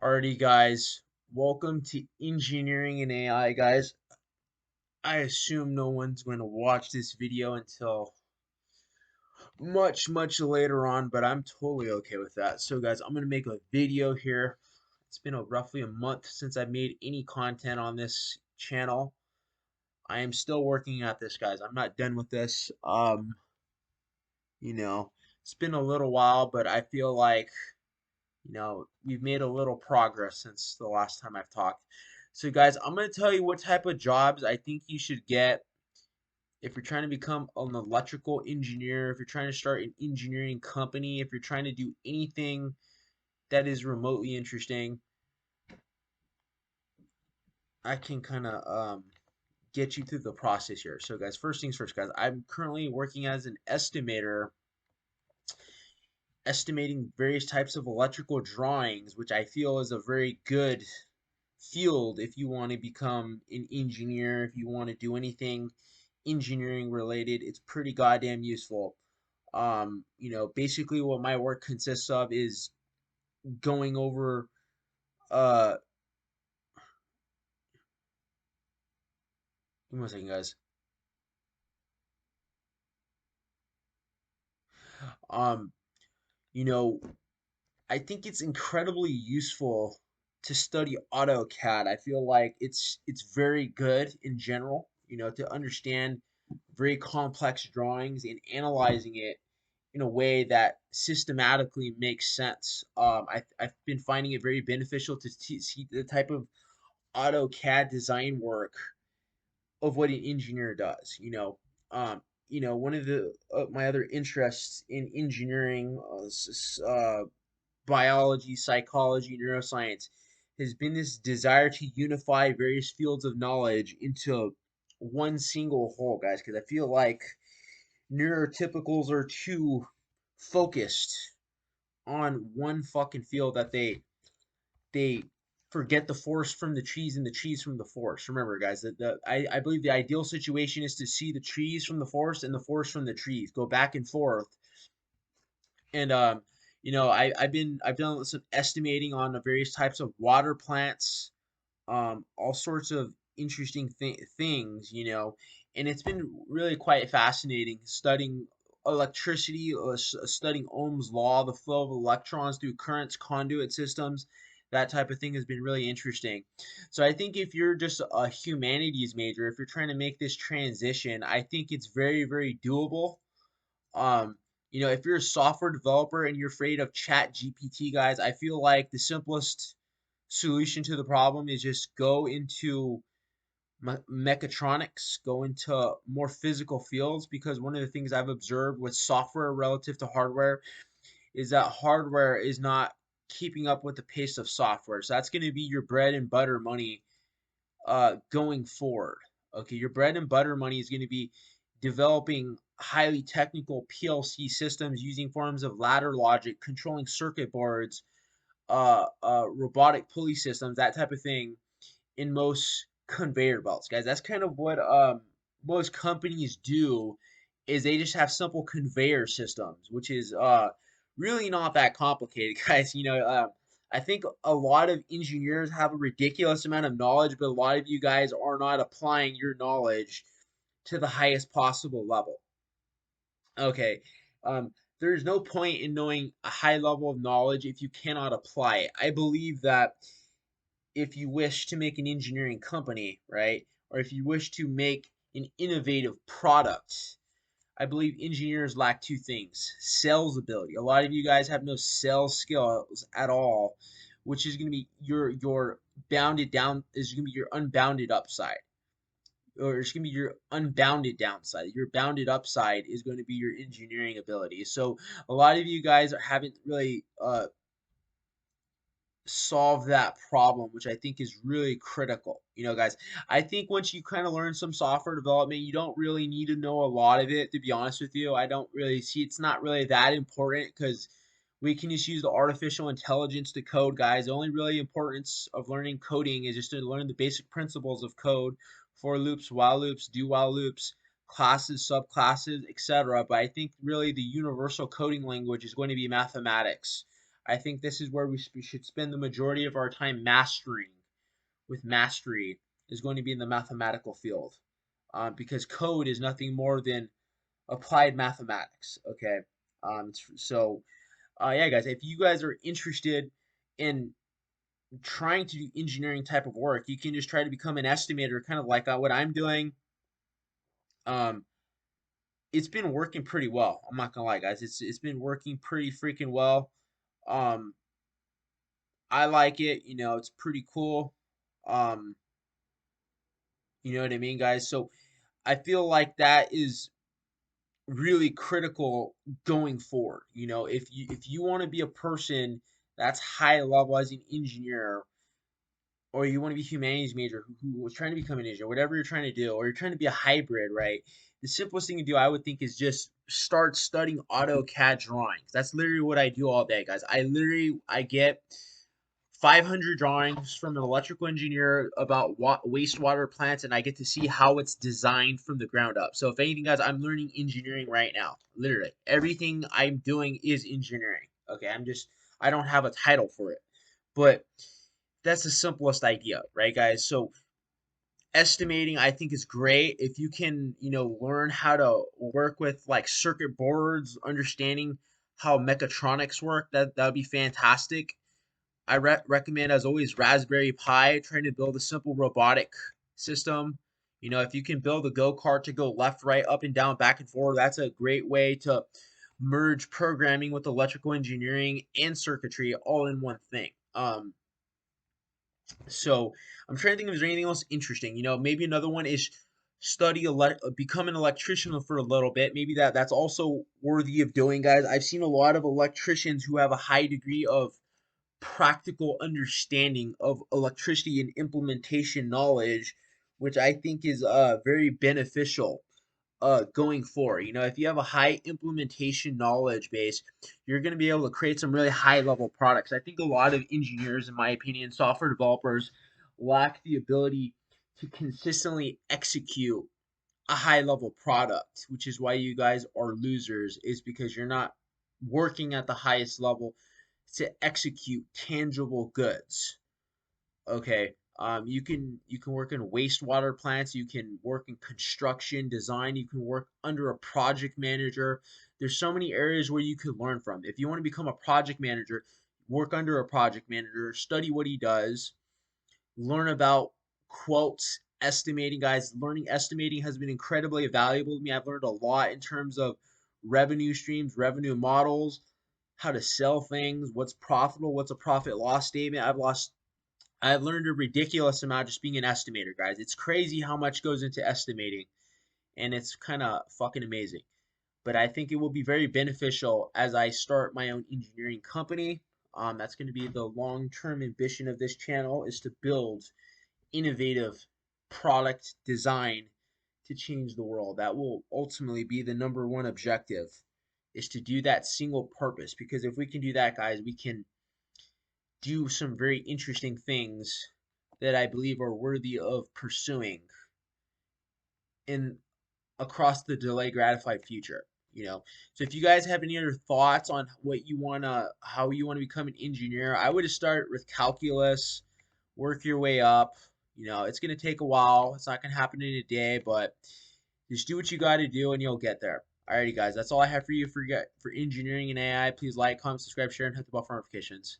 Alrighty, guys. Welcome to Engineering and AI, guys. I assume no one's going to watch this video until much later on, but I'm totally okay with that. So, guys, I'm going to make a video here. It's been roughly a month since I made any content on this channel. I am still working at this, guys. I'm not done with this. You know, it's been a little while, but I feel like we've made a little progress since the last time I've talked. So, guys, I'm going to tell you what type of jobs I think you should get if you're trying to become an electrical engineer, if you're trying to start an engineering company, if you're trying to do anything that is remotely interesting. I can kind of get you through the process here. So, guys, first things first, guys, I'm currently working as an estimator estimating various types of electrical drawings, which I feel is a very good field if you want to become an engineer, if you want to do anything engineering related. It's pretty goddamn useful. Basically what my work consists of is going over uh give me one second, guys. Um, you know, I think it's incredibly useful to study AutoCAD. I feel like it's very good in general, to understand very complex drawings and analyzing it in a way that systematically makes sense. I've been finding it very beneficial to see the type of AutoCAD design work of what an engineer does. One of the my other interests in engineering, biology, psychology, neuroscience, has been this desire to unify various fields of knowledge into one single whole, guys. Because I feel like neurotypicals are too focused on one fucking field that they forget the forest from the trees and the trees from the forest. Remember, guys, that I believe the ideal situation is to see the trees from the forest and the forest from the trees. Go back and forth. And I've done some estimating on the various types of water plants, all sorts of interesting things, and it's been really quite fascinating studying electricity, studying Ohm's law, the flow of electrons through currents, conduit systems. That type of thing has been really interesting. So I think if you're just a humanities major, if you're trying to make this transition, I think it's very doable. um, if you're a software developer and you're afraid of Chat GPT, guys, I feel like the simplest solution to the problem is just go into mechatronics, go into more physical fields, because one of the things I've observed with software relative to hardware is that hardware is not keeping up with the pace of software. So that's going to be your bread and butter money going forward. Okay, your bread and butter money is going to be developing highly technical PLC systems using forms of ladder logic, controlling circuit boards, robotic pulley systems, that type of thing in most conveyor belts, guys. That's kind of what most companies do, is they just have simple conveyor systems, which is really not that complicated, guys. I think a lot of engineers have a ridiculous amount of knowledge, but a lot of you guys are not applying your knowledge to the highest possible level. Okay. There's no point in knowing a high level of knowledge if you cannot apply it. I believe that if you wish to make an engineering company, right, or if you wish to make an innovative product, I believe engineers lack two things: sales ability. A lot of you guys have no sales skills at all, which is going to be your bounded down is going to be your unbounded upside, or it's going to be your unbounded downside. Your bounded upside is going to be your engineering ability. So a lot of you guys haven't really solve that problem, which I think is really critical. Guys, I think once you kind of learn some software development, you don't really need to know a lot of it, to be honest with you. I don't really see it's not really that important, because we can just use the artificial intelligence to code, guys. The only really importance of learning coding is just to learn the basic principles of code: for loops, while loops, do while loops, classes, subclasses, etc. But I think really the universal coding language is going to be mathematics. I think this is where we should spend the majority of our time mastering. With mastery is going to be in the mathematical field, because code is nothing more than applied mathematics. Okay, so yeah, guys, if you guys are interested in trying to do engineering type of work, you can just try to become an estimator, kind of like what I'm doing. Um, it's been working pretty well. I'm not gonna lie, guys. It's been working pretty freaking well. Um, I like it. You know, it's pretty cool. Um, you know what I mean, guys? So I feel like that is really critical going forward. You know, if you want to be a person that's high level as an engineer, or you want to be a humanities major who was trying to become an engineer, whatever you're trying to do, or you're trying to be a hybrid, right? The simplest thing to do, I would think, is just start studying AutoCAD drawings. That's literally what I do all day, guys. I get 500 drawings from an electrical engineer about wastewater plants, and I get to see how it's designed from the ground up. So if anything, guys, I'm learning engineering right now. Literally, everything I'm doing is engineering. Okay, I don't have a title for it, but that's the simplest idea, right, guys? So estimating, I think, is great if you can, learn how to work with like circuit boards, understanding how mechatronics work. That would be fantastic. I recommend, as always, Raspberry Pi, trying to build a simple robotic system. If you can build a go-kart to go left, right, up and down, back and forward, that's a great way to merge programming with electrical engineering and circuitry all in one thing. So I'm trying to think if there's anything else interesting. Maybe another one is become an electrician for a little bit. Maybe that's also worthy of doing, guys. I've seen a lot of electricians who have a high degree of practical understanding of electricity and implementation knowledge, which I think is very beneficial going forward. If you have a high implementation knowledge base, you're going to be able to create some really high level products. I think a lot of engineers, in my opinion, software developers, lack the ability to consistently execute a high level product, which is why you guys are losers, is because you're not working at the highest level to execute tangible goods. Okay. You can work in wastewater plants, you can work in construction design, you can work under a project manager. There's so many areas where you could learn from. If you want to become a project manager, work under a project manager, study what he does, learn about quotes, estimating, guys. Learning estimating has been incredibly valuable to me. I've learned a lot in terms of revenue streams, revenue models, how to sell things, what's profitable, what's a profit loss statement. I've learned a ridiculous amount just being an estimator, guys. It's crazy how much goes into estimating, and it's kind of fucking amazing. But I think it will be very beneficial as I start my own engineering company. That's going to be the long-term ambition of this channel, is to build innovative product design to change the world. That will ultimately be the number one objective, is to do that single purpose. Because if we can do that, guys, we can do some very interesting things that I believe are worthy of pursuing in across the delay gratified future. So if you guys have any other thoughts on how you want to become an engineer, I would just start with calculus, work your way up. It's going to take a while. It's not going to happen in a day, but just do what you got to do and you'll get there. Alrighty, guys, that's all I have for you for engineering and AI. Please like, comment, subscribe, share, and hit the bell for notifications.